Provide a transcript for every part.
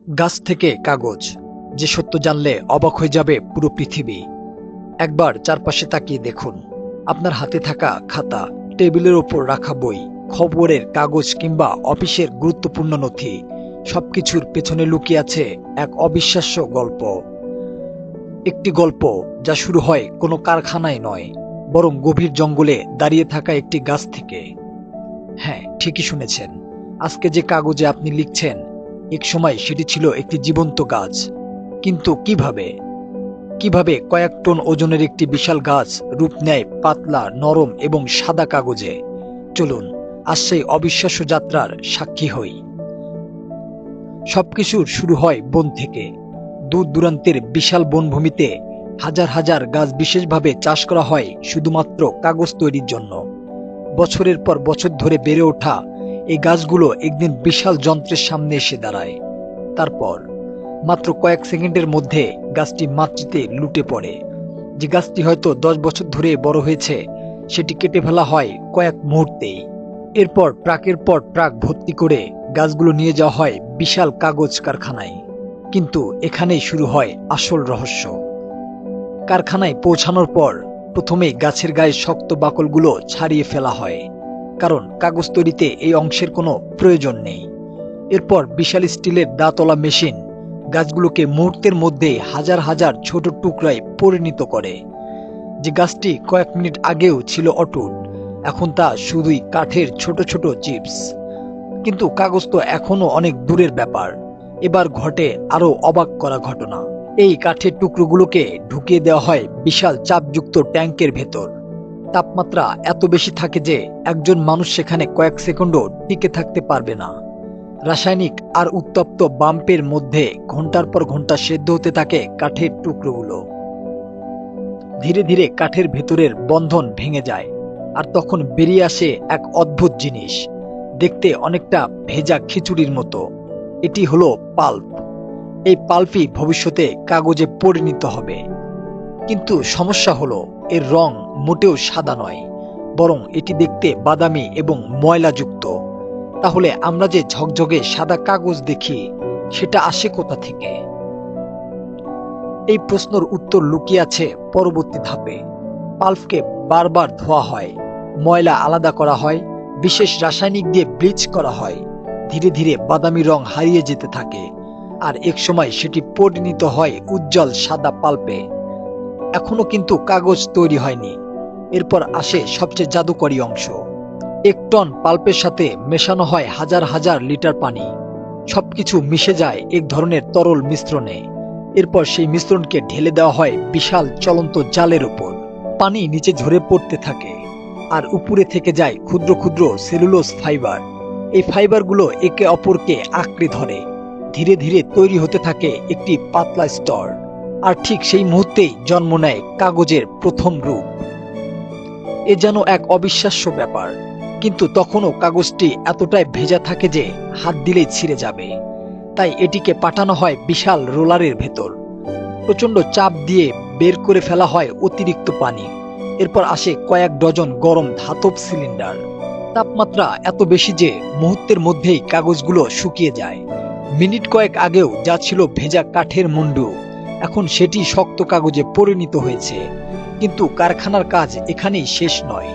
গাছ থেকে কাগজ, যে সত্য জানলে অবাক হয়ে যাবে পুরো পৃথিবী। একবার চারপাশে তাকিয়ে দেখুন, আপনার হাতে থাকা খাতা, টেবিলের ওপর রাখা বই, খবরের কাগজ কিংবা অফিসের গুরুত্বপূর্ণ নথি, সবকিছুর পেছনে লুকিয়ে আছে এক অবিশ্বাস্য গল্প। একটি গল্প যা শুরু হয় কোনো কারখানায় নয়, বরং গভীর জঙ্গলে দাঁড়িয়ে থাকা একটি গাছ থেকে। হ্যাঁ, ঠিকই শুনেছেন, আজকে যে কাগজে আপনি লিখছেন, এক সময় সেটি ছিল একটি জীবন্ত গাছ। কিন্তু কিভাবে কয়েক টন ওজনের একটি বিশাল গাছ রূপ নেয় পাতলা, নরম এবং সাদা কাগজে? চলুন আজ সেই অবিশ্বাস্য যাত্রার সাক্ষী হই। সবকিছুর শুরু হয় বন থেকে। দূর দূরান্তের বিশাল বনভূমিতে হাজার হাজার গাছ বিশেষভাবে চাষ করা হয় শুধুমাত্র কাগজ তৈরির জন্য। বছরের পর বছর ধরে বেড়ে ওঠা এই গাছগুলো একদিন বিশাল যন্ত্রের সামনে এসে দাঁড়ায়। তারপর মাত্র কয়েক সেকেন্ডের মধ্যে গাছটি মাটিতে লুটে পড়ে। যে গাছটি হয়তো 10 বছর ধরে বড় হয়েছে, সেটি কেটে ফেলা হয় কয়েক মুহূর্তেই। এরপর ট্রাকের পর ট্রাক ভর্তি করে গাছগুলো নিয়ে যাওয়া হয় বিশাল কাগজ কারখানায়। কিন্তু এখানেই শুরু হয় আসল রহস্য। কারখানায় পৌঁছানোর পর প্রথমেই গাছের গায়ে শক্ত বাকলগুলো ছাড়িয়ে ফেলা হয়, কারণ কাগজ তৈরিতে এই অংশের কোনো প্রয়োজন নেই। এরপর বিশাল স্টিলের দাঁতওয়ালা মেশিন গাছগুলোকে মুহূর্তের মধ্যে হাজার হাজার ছোট টুকরায় পরিণত করে। যে গাছটি কয়েক মিনিট আগেও ছিল অটুট, এখন তা শুধুই কাঠের ছোট ছোট চিপস। কিন্তু কাগজ তো এখনো অনেক দূরের ব্যাপার। এবার ঘটে আরো অবাক করা ঘটনা। এই কাঠের টুকরোগুলোকে ঢুকিয়ে দেওয়া হয় বিশাল চাপযুক্ত ট্যাঙ্কের ভেতর। তাপমাত্রা এত বেশি থাকে যে একজন মানুষ সেখানে কয়েক সেকেন্ডও টিকে থাকতে পারবে না। রাসায়নিক আর উত্তপ্ত বাম্পের মধ্যে ঘন্টার পর ঘন্টা সেদ্ধ হতে থাকে কাঠের টুকরোগুলো। ধীরে ধীরে কাঠের ভেতরের বন্ধন ভেঙে যায়, আর তখন বেরিয়ে আসে এক অদ্ভুত জিনিস, দেখতে অনেকটা ভেজা খিচুড়ির মতো। এটি হলো পাল্প। এই পাল্পই ভবিষ্যতে কাগজে পরিণত হবে। কিন্তু সমস্যা হলো, এর রং মোটেও সাদা নয়, বরং এটি দেখতে বাদামি এবং ময়লাযুক্ত। তাহলে আমরা যে ঝকঝকে সাদা কাগজ দেখি, সেটা আসে কোথা থেকে? এই প্রশ্নের উত্তর লুকিয়ে আছে পরবর্তী ধাপে। পাল্পকে বারবার ধোয়া হয়, ময়লা আলাদা করা হয়, বিশেষ রাসায়নিক দিয়ে ব্লিচ করা হয়। ধীরে ধীরে বাদামি রং হারিয়ে যেতে থাকে, আর একসময় সেটি পরিণত হয় উজ্জ্বল সাদা পাল্পে। এখনো কিন্তু কাগজ তৈরি হয়নি। এরপর আসে সবচেয়ে জাদুকরী অংশ। 1 টন পাল্পের সাথে মেশানো হয় হাজার হাজার লিটার পানি। সবকিছু মিশে যায় এক ধরনের তরল মিশ্রণে। এরপর সেই মিশ্রণকে ঢেলে দেওয়া হয় বিশাল চলন্ত জালের উপর। পানি নিচে ঝরে পড়তে থাকে, আর উপরে থেকে যায় ক্ষুদ্র ক্ষুদ্র সেলুলোজ ফাইবার। এই ফাইবারগুলো একে অপরকে আঁকড়ে ধরে। ধীরে ধীরে তৈরি হতে থাকে একটি পাতলা স্তর। আর ঠিক সেই মুহূর্তেই জন্ম নেয় কাগজের প্রথম রূপ। এ যেন এক অবিশ্বাস্য ব্যাপার। কিন্তু তখনও কাগজটি এতটাই ভেজা থাকে যে হাত দিলেই ছিঁড়ে যাবে। তাই এটিকে পাঠানো হয় বিশাল রোলারের ভেতর। প্রচণ্ড চাপ দিয়ে বের করে ফেলা হয় অতিরিক্ত পানি। এরপর আসে কয়েক ডজন গরম ধাতব সিলিন্ডার। তাপমাত্রা এত বেশি যে মুহূর্তের মধ্যেই কাগজগুলো শুকিয়ে যায়। মিনিট কয়েক আগেও যা ছিল ভেজা কাঠের মুন্ডু, এখন সেটি শক্ত কাগজে পরিণত হয়েছে। কিন্তু কারখানার কাজ এখানেই শেষ নয়।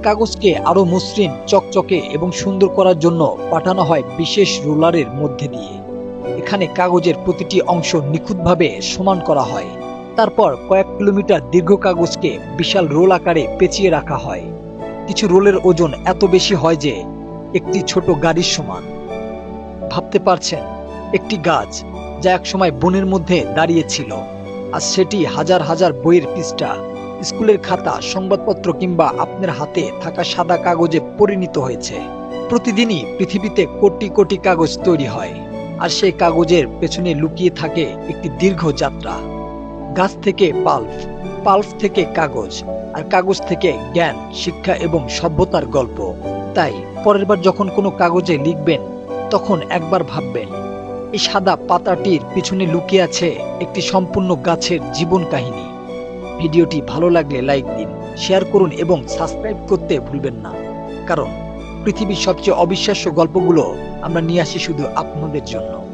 কাগজকে আরো মসৃণ, চকচকে এবং সুন্দর করার জন্য পাঠানো হয় বিশেষ রোলারের মধ্যে দিয়ে। এখানে কাগজের প্রতিটি অংশ নিখুঁতভাবে সমান করা হয়। তারপর কয়েক কিলোমিটার দীর্ঘ কাগজকে বিশাল রোল আকারে পেঁচিয়ে রাখা হয়। কিছু রোলের ওজন এত বেশি হয় যে একটি ছোট গাড়ির সমান। ভাবতে পারছেন, একটি গাছ যা একসময় বনের মধ্যে দাঁড়িয়ে ছিল, আর সেটি হাজার হাজার বইয়ের পৃষ্ঠা, স্কুলের খাতা, সংবাদপত্র কিংবা আপনার হাতে থাকা সাদা কাগজে পরিণত হয়েছে। প্রতিদিনই পৃথিবীতে কোটি কোটি কাগজ তৈরি হয়, আর সেই কাগজের পেছনে লুকিয়ে থাকে একটি দীর্ঘ যাত্রা। গাছ থেকে পাল্প, পাল্প থেকে কাগজ, আর কাগজ থেকে জ্ঞান, শিক্ষা এবং সভ্যতার গল্প। তাই পরের বার যখন কোনো কাগজে লিখবেন, তখন একবার ভাববেন, এই সাদা পাতাটির পিছনে লুকিয়ে আছে একটি সম্পূর্ণ গাছের জীবন কাহিনী। ভিডিওটি ভালো লাগলে লাইক দিন, শেয়ার করুন এবং সাবস্ক্রাইব করতে ভুলবেন না, কারণ পৃথিবীর সবচেয়ে অবিশ্বাস্য গল্পগুলো আমরা নিয়ে আসি শুধু আপনাদের জন্য।